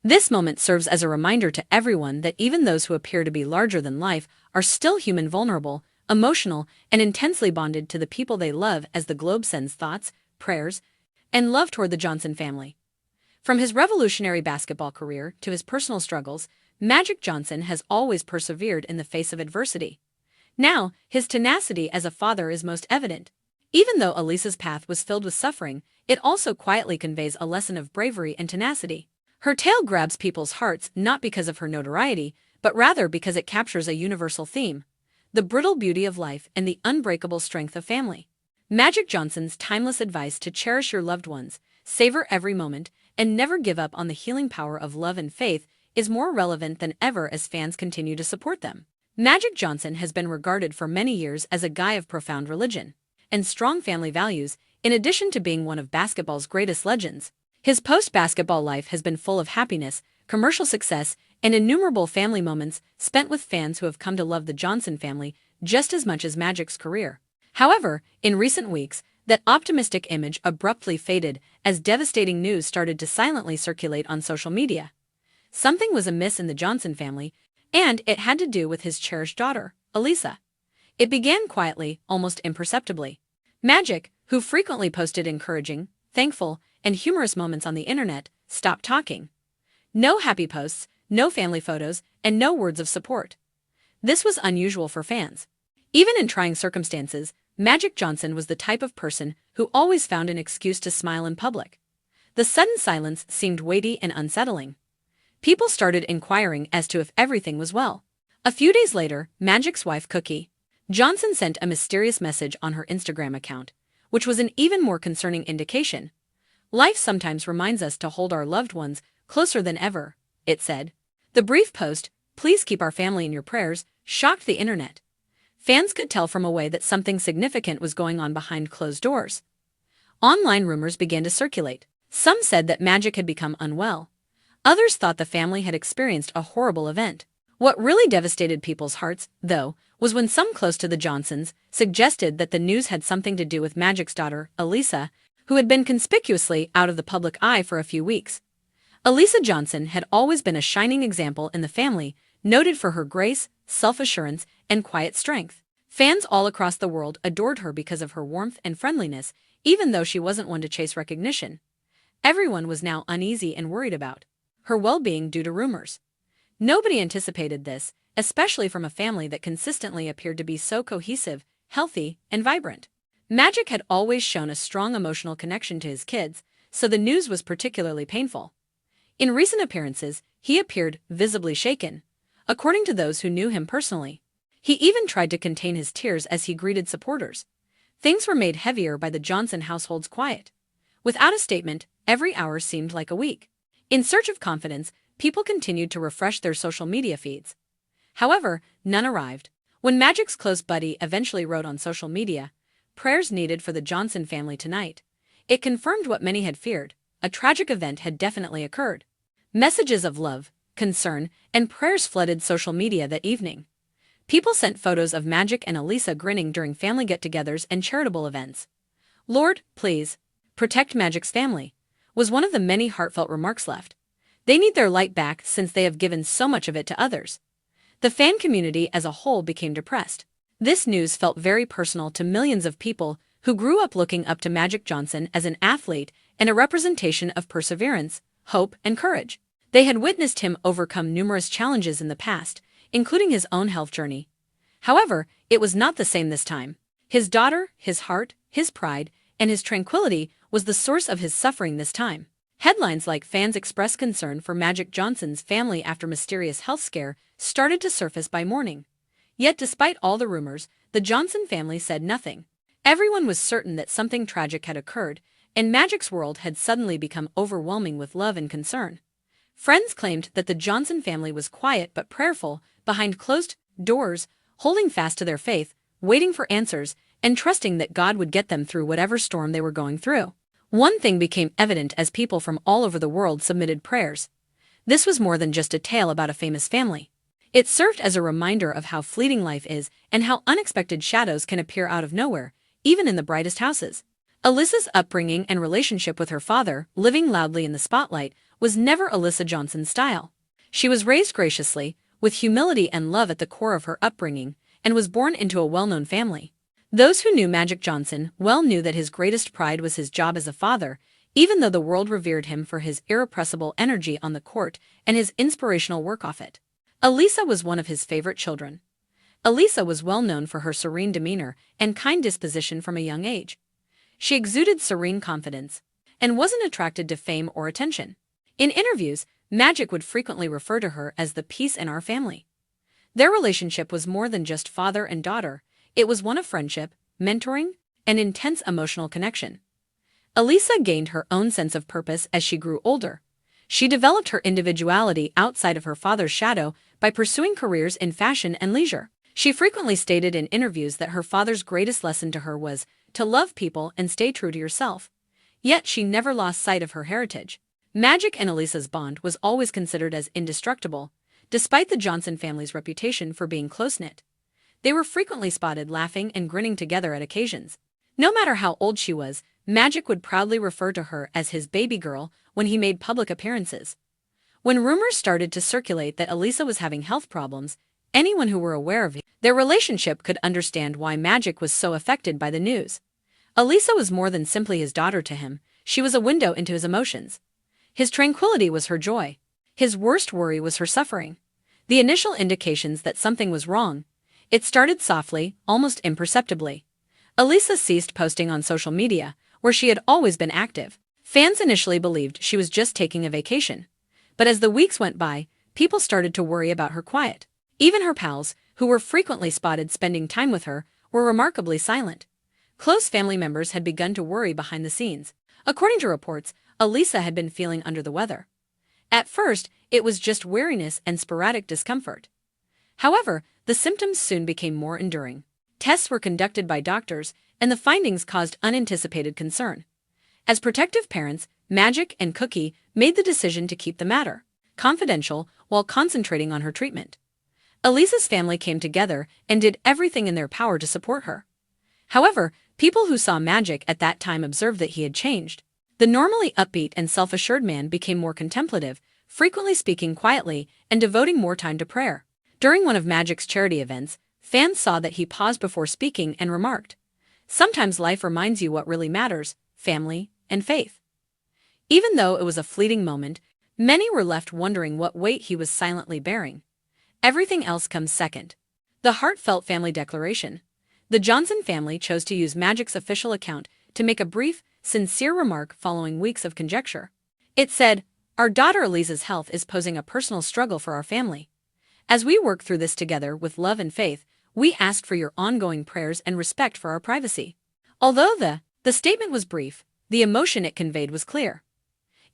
This moment serves as a reminder to everyone that even those who appear to be larger than life are still human, vulnerable, emotional, and intensely bonded to the people they love as the globe sends thoughts, prayers, and love toward the Johnson family. From his revolutionary basketball career to his personal struggles, Magic Johnson has always persevered in the face of adversity. Now, his tenacity as a father is most evident. Even though Elisa's path was filled with suffering, it also quietly conveys a lesson of bravery and tenacity. Her tale grabs people's hearts not because of her notoriety, but rather because it captures a universal theme: the brittle beauty of life and the unbreakable strength of family. Magic Johnson's timeless advice to cherish your loved ones, savor every moment, and never give up on the healing power of love and faith is more relevant than ever as fans continue to support them. Magic Johnson has been regarded for many years as a guy of profound religion and strong family values, in addition to being one of basketball's greatest legends. His post-basketball life has been full of happiness, commercial success, and innumerable family moments spent with fans who have come to love the Johnson family just as much as Magic's career. However, in recent weeks, that optimistic image abruptly faded as devastating news started to silently circulate on social media. Something was amiss in the Johnson family, and it had to do with his cherished daughter, Elisa. It began quietly, almost imperceptibly. Magic, who frequently posted encouraging, thankful, and humorous moments on the internet, stopped talking. No happy posts, no family photos, and no words of support. This was unusual for fans. Even in trying circumstances, Magic Johnson was the type of person who always found an excuse to smile in public. The sudden silence seemed weighty and unsettling. People started inquiring as to if everything was well. A few days later, Magic's wife, Cookie Johnson, sent a mysterious message on her Instagram account, which was an even more concerning indication. "Life sometimes reminds us to hold our loved ones closer than ever," it said. The brief post, "Please keep our family in your prayers," shocked the internet. Fans could tell from away that something significant was going on behind closed doors. Online rumors began to circulate. Some said that Magic had become unwell. Others thought the family had experienced a horrible event. What really devastated people's hearts, though, was when some close to the Johnsons suggested that the news had something to do with Magic's daughter, Elisa, who had been conspicuously out of the public eye for a few weeks. Elisa Johnson had always been a shining example in the family, noted for her grace, self-assurance, and quiet strength. Fans all across the world adored her because of her warmth and friendliness, even though she wasn't one to chase recognition. Everyone was now uneasy and worried about her well-being due to rumors. Nobody anticipated this, especially from a family that consistently appeared to be so cohesive, healthy, and vibrant. Magic had always shown a strong emotional connection to his kids, so the news was particularly painful. In recent appearances, he appeared visibly shaken, according to those who knew him personally. He even tried to contain his tears as he greeted supporters. Things were made heavier by the Johnson household's quiet. Without a statement, every hour seemed like a week. In search of confidence, people continued to refresh their social media feeds. However, none arrived. When Magic's close buddy eventually wrote on social media, "Prayers needed for the Johnson family tonight," it confirmed what many had feared: a tragic event had definitely occurred. Messages of love, concern, and prayers flooded social media that evening. People sent photos of Magic and Elisa grinning during family get-togethers and charitable events. "Lord, please, protect Magic's family," was one of the many heartfelt remarks left. They need their light back since they have given so much of it to others. The fan community as a whole became depressed. This news felt very personal to millions of people who grew up looking up to Magic Johnson as an athlete and a representation of perseverance, hope, and courage. They had witnessed him overcome numerous challenges in the past, including his own health journey. However, it was not the same this time. His daughter, his heart, his pride, and his tranquility was the source of his suffering this time. Headlines like "Fans express concern for Magic Johnson's family after mysterious health scare" started to surface by morning. Yet despite all the rumors, the Johnson family said nothing. Everyone was certain that something tragic had occurred, and Magic's world had suddenly become overwhelming with love and concern. Friends claimed that the Johnson family was quiet but prayerful, behind closed doors, holding fast to their faith, waiting for answers, and trusting that God would get them through whatever storm they were going through. One thing became evident as people from all over the world submitted prayers. This was more than just a tale about a famous family. It served as a reminder of how fleeting life is and how unexpected shadows can appear out of nowhere, even in the brightest houses. Elisa's upbringing and relationship with her father, living loudly in the spotlight, was never Elisa Johnson's style. She was raised graciously, with humility and love at the core of her upbringing, and was born into a well-known family. Those who knew Magic Johnson well knew that his greatest pride was his job as a father, even though the world revered him for his irrepressible energy on the court and his inspirational work off it. Elisa was one of his favorite children. Elisa was well known for her serene demeanor and kind disposition from a young age. She exuded serene confidence and wasn't attracted to fame or attention. In interviews, Magic would frequently refer to her as the peace in our family. Their relationship was more than just father and daughter, it was one of friendship, mentoring, and intense emotional connection. Elisa gained her own sense of purpose as she grew older. She developed her individuality outside of her father's shadow by pursuing careers in fashion and leisure. She frequently stated in interviews that her father's greatest lesson to her was to love people and stay true to yourself. Yet she never lost sight of her heritage. Magic and Elisa's bond was always considered as indestructible, despite the Johnson family's reputation for being close-knit. They were frequently spotted laughing and grinning together at occasions. No matter how old she was, Magic would proudly refer to her as his baby girl when he made public appearances. When rumors started to circulate that Elisa was having health problems, anyone who were aware of their relationship could understand why Magic was so affected by the news. Elisa was more than simply his daughter to him, she was a window into his emotions. His tranquility was her joy. His worst worry was her suffering. The initial indications that something was wrong. It started softly, almost imperceptibly. Elisa ceased posting on social media, where she had always been active. Fans initially believed she was just taking a vacation. But as the weeks went by, people started to worry about her quiet. Even her pals, who were frequently spotted spending time with her, were remarkably silent. Close family members had begun to worry behind the scenes. According to reports, Elisa had been feeling under the weather. At first, it was just weariness and sporadic discomfort. However, the symptoms soon became more enduring. Tests were conducted by doctors, and the findings caused unanticipated concern. As protective parents, Magic and Cookie made the decision to keep the matter confidential while concentrating on her treatment. Elisa's family came together and did everything in their power to support her. However, people who saw Magic at that time observed that he had changed. The normally upbeat and self-assured man became more contemplative, frequently speaking quietly and devoting more time to prayer. During one of Magic's charity events, fans saw that he paused before speaking and remarked, "Sometimes life reminds you what really matters, family and faith." Even though it was a fleeting moment, many were left wondering what weight he was silently bearing. Everything else comes second. The heartfelt family declaration. The Johnson family chose to use Magic's official account to make a brief, sincere remark following weeks of conjecture. It said, "Our daughter Elisa's health is posing a personal struggle for our family. As we work through this together with love and faith, we ask for your ongoing prayers and respect for our privacy." Although the statement was brief, the emotion it conveyed was clear.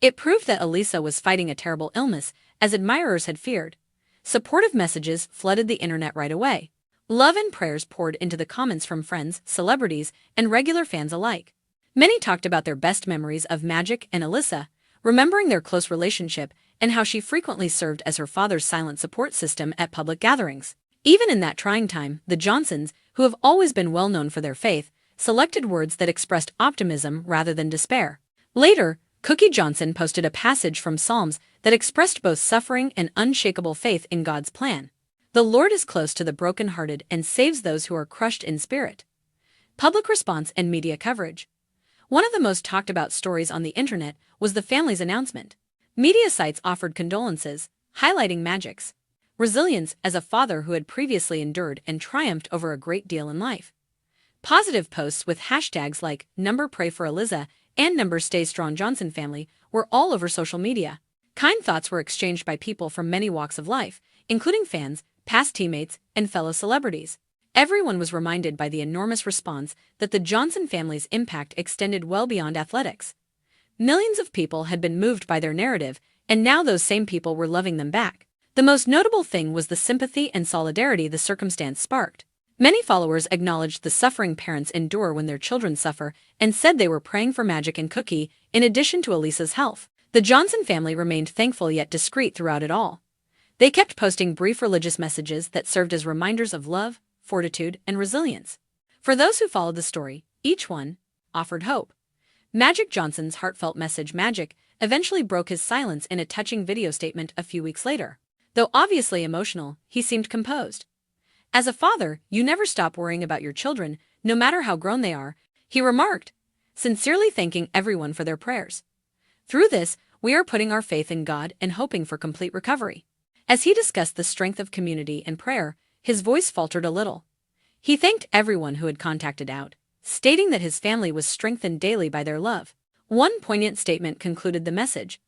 It proved that Elisa was fighting a terrible illness, as admirers had feared. Supportive messages flooded the internet right away. Love and prayers poured into the comments from friends, celebrities, and regular fans alike. Many talked about their best memories of Magic and Elisa, remembering their close relationship and how she frequently served as her father's silent support system at public gatherings. Even in that trying time, the Johnsons, who have always been well known for their faith, selected words that expressed optimism rather than despair. Later, Cookie Johnson posted a passage from Psalms that expressed both suffering and unshakable faith in God's plan. "The Lord is close to the brokenhearted and saves those who are crushed in spirit." Public response and media coverage. One of the most talked about stories on the internet was the family's announcement. Media sites offered condolences, highlighting Magic's resilience as a father who had previously endured and triumphed over a great deal in life. Positive posts with hashtags like #Pray for Elisa and #Stay Strong Johnson Family were all over social media. Kind thoughts were exchanged by people from many walks of life, including fans, past teammates, and fellow celebrities. Everyone was reminded by the enormous response that the Johnson family's impact extended well beyond athletics. Millions of people had been moved by their narrative, and now those same people were loving them back. The most notable thing was the sympathy and solidarity the circumstance sparked. Many followers acknowledged the suffering parents endure when their children suffer and said they were praying for Magic and Cookie, in addition to Elisa's health. The Johnson family remained thankful yet discreet throughout it all. They kept posting brief religious messages that served as reminders of love, fortitude, and resilience. For those who followed the story, each one offered hope. Magic Johnson's heartfelt message, "Magic, eventually broke his silence in a touching video statement a few weeks later. Though obviously emotional, he seemed composed. "As a father, you never stop worrying about your children, no matter how grown they are," he remarked, sincerely thanking everyone for their prayers. "Through this, we are putting our faith in God and hoping for complete recovery." As he discussed the strength of community and prayer, his voice faltered a little. He thanked everyone who had contacted out, stating that his family was strengthened daily by their love. One poignant statement concluded the message: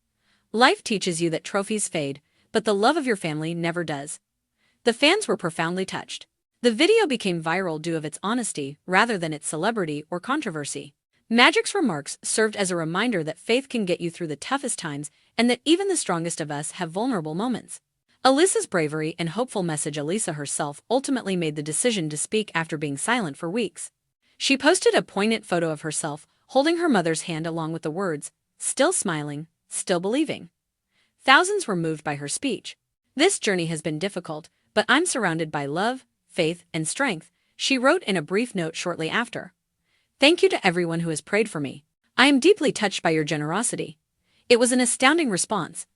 "Life teaches you that trophies fade, but the love of your family never does." The fans were profoundly touched. The video became viral due to its honesty rather than its celebrity or controversy. Magic's remarks served as a reminder that faith can get you through the toughest times and that even the strongest of us have vulnerable moments. Elisa's bravery and hopeful message. Elisa herself ultimately made the decision to speak after being silent for weeks. She posted a poignant photo of herself holding her mother's hand along with the words, "Still smiling, still believing." Thousands were moved by her speech. "This journey has been difficult, but I'm surrounded by love, faith, and strength," she wrote in a brief note shortly after. "Thank you to everyone who has prayed for me. I am deeply touched by your generosity." It was an astounding response.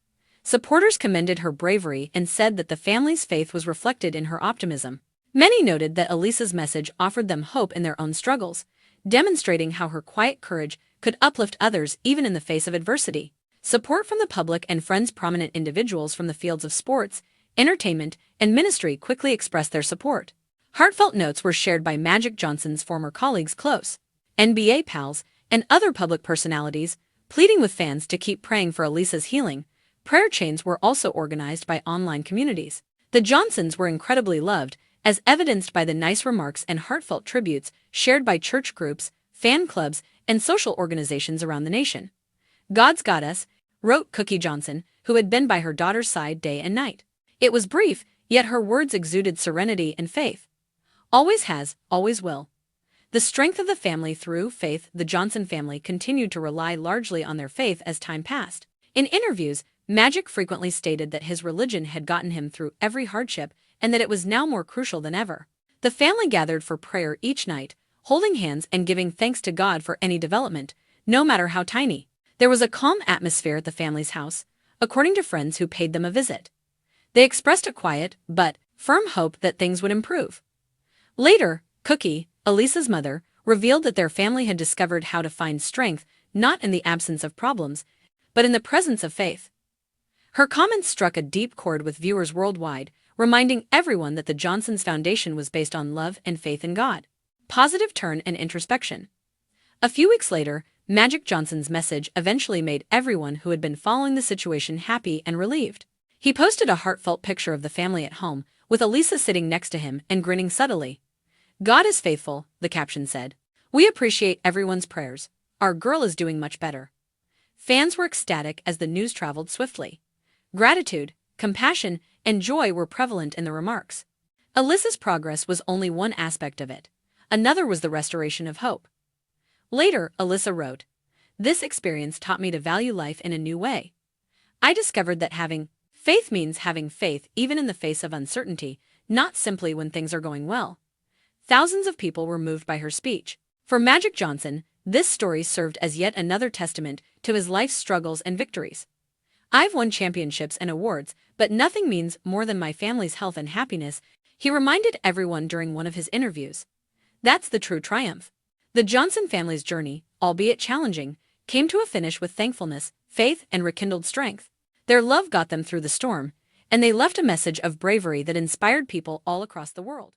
Supporters commended her bravery and said that the family's faith was reflected in her optimism. Many noted that Elisa's message offered them hope in their own struggles, demonstrating how her quiet courage could uplift others even in the face of adversity. Support from the public and friends. Prominent individuals from the fields of sports, entertainment, and ministry quickly expressed their support. Heartfelt notes were shared by Magic Johnson's former colleagues, close NBA pals, and other public personalities, pleading with fans to keep praying for Elisa's healing. Prayer chains were also organized by online communities. The Johnsons were incredibly loved, as evidenced by the nice remarks and heartfelt tributes shared by church groups, fan clubs, and social organizations around the nation. "God's got us," wrote Cookie Johnson, who had been by her daughter's side day and night. It was brief, yet her words exuded serenity and faith. "Always has, always will." The strength of the family through faith. The Johnson family continued to rely largely on their faith as time passed. In interviews, Magic frequently stated that his religion had gotten him through every hardship and that it was now more crucial than ever. The family gathered for prayer each night, holding hands and giving thanks to God for any development, no matter how tiny. There was a calm atmosphere at the family's house, according to friends who paid them a visit. They expressed a quiet, but firm hope that things would improve. Later, Cookie, Elisa's mother, revealed that their family had discovered how to find strength not in the absence of problems, but in the presence of faith. Her comments struck a deep chord with viewers worldwide, reminding everyone that the Johnsons' foundation was based on love and faith in God. Positive turn and introspection. A few weeks later, Magic Johnson's message eventually made everyone who had been following the situation happy and relieved. He posted a heartfelt picture of the family at home, with Elisa sitting next to him and grinning subtly. "God is faithful," the caption said. "We appreciate everyone's prayers. Our girl is doing much better." Fans were ecstatic as the news traveled swiftly. Gratitude, compassion, and joy were prevalent in the remarks. Elisa's progress was only one aspect of it. Another was the restoration of hope. Later, Elisa wrote, "This experience taught me to value life in a new way. I discovered that having faith means having faith even in the face of uncertainty, not simply when things are going well." Thousands of people were moved by her speech. For Magic Johnson, this story served as yet another testament to his life's struggles and victories. "I've won championships and awards, but nothing means more than my family's health and happiness," he reminded everyone during one of his interviews. That's the true triumph. The Johnson family's journey, albeit challenging, came to a finish with thankfulness, faith, and rekindled strength. Their love got them through the storm, and they left a message of bravery that inspired people all across the world.